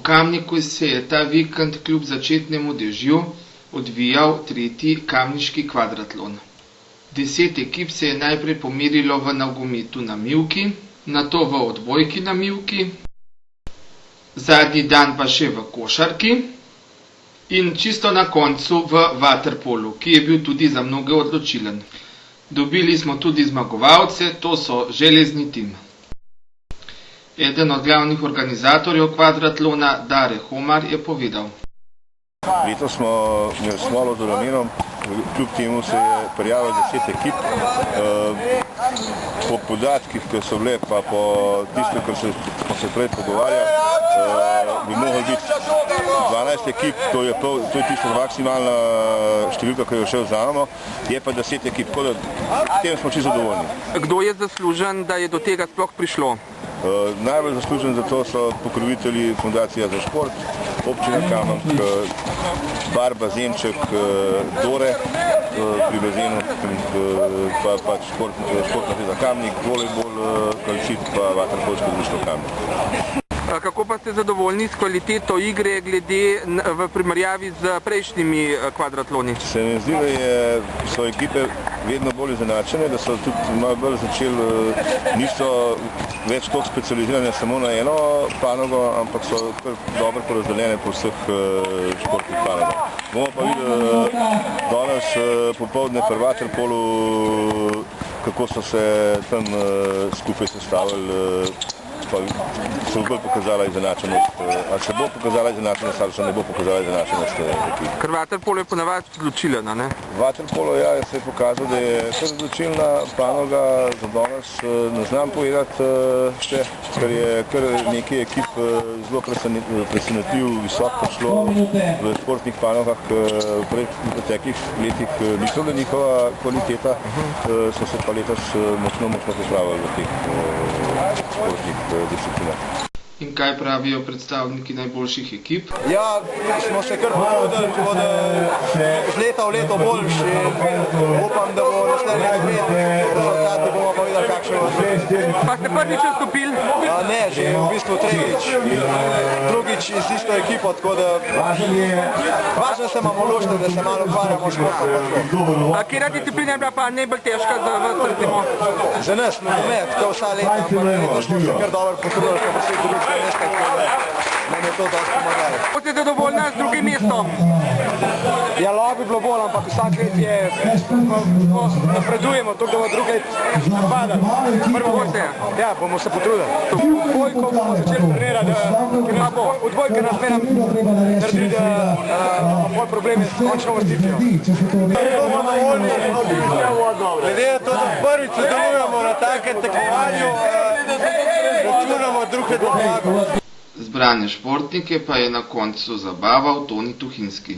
Kamniku se je ta vikend kljub začetnemu dežju odvijal tretji kamniški kvadratlon. 10 ekip se je najprej pomerilo v nogometu na mivki, nato v odbojki na mivki, zadnji dan pa še v košarki in čisto na koncu v vaterpolu, ki je bil tudi za mnoge odločilen. Dobili smo tudi zmagovalce, to so Železni tim. Eden od glavnih organizatorjev kvadratlona, Dare Homar, je povedal. Letos smo imeli smolo z Dolominom, kljub temu se je prijavilo 10 ekip. Po podatkih, ki so bile, pa po tistem, kar smo se prej pogovarjali, bi mogli biti 12 ekip, to je tista maksimalna številka, ki jo še vzamemo, je pa 10 ekip, tako da s tem smo čisto zadovoljni. Kdo je zaslužen, da je do tega sploh prišlo? Najbolj zaslužen za to so pokrovitelji Fundacija za šport, občina Kamnik, bar Bazenček, Dore pri bazenu, pa pač športna zveza Kamnik, volejbol, kalcit pa vaterpolsko društvo Kamnik. Kako pa ste zadovoljni s kvaliteto igre glede v primerjavi z prejšnjimi kvadratloni? Se mi zdi, da so ekipe vedno bolj izenačene, da so tudi malo bolj začeli, niso več toliko specializirane samo na eno panogo, ampak so kar dobro porazdeljene po vseh športnih panogah. Bomo pa videli danes popoldne pri vaterpolu, kako so se tam skupaj sestavili, pa se bo pokazala izenačenost, ali se bo pokazala izenačenost, ali se ne bo pokazala izenačenost ekip. Ker vaterpolo je ponavadi odločilen, ne? Vaterpolo, ja, se je pokazal, da je kar odločilna panoga, za danes ne znam povedati še, ker je kar nekaj ekip zelo presenetljiv, visok prišlo v športnih panogah, v preteklih letih niso bila njihova kvaliteta, so se pa letos močno popravili v teh športnih disciplinah. In kaj pravijo predstavniki najboljših ekip? Ja, smo se kar potrudili, da z leta v leto boljši. Upam, da bo naslednji let rezultati, bomo pa videli, kakšen bo. Pa ste prvič nastopili? Ne, že v bistvu tretjič. Drugič z isto ekipo, tako da važno se imamo luštiti, da se malo ukvarjamo športom. Katera disciplina je bila pa najbolj težka za vas, recimo? Za nas nogomet, kot vsa leta, ampak letos smo se kar dobro potrudili, ker pa vsi drugi mesta, nam je to dosti pomagalo. Ste zadovoljni z drugim mestom? Ja, lahko bi bilo bolj, ampak vsak let je napredujemo, tako da bo drugi let napadali. Prvo boste? Ja, bomo se potrudili. Odbojko bomo začeli trenirati, ker ima odbojka nas zmeraj naredi, da imamo bolj probleme s končno vrstitvijo. Glede na to, da prvič sodelujemo na takem tekmovanju, računamo druge do zmago. Zbrane športnike pa je na koncu zabaval Toni Tuhinski.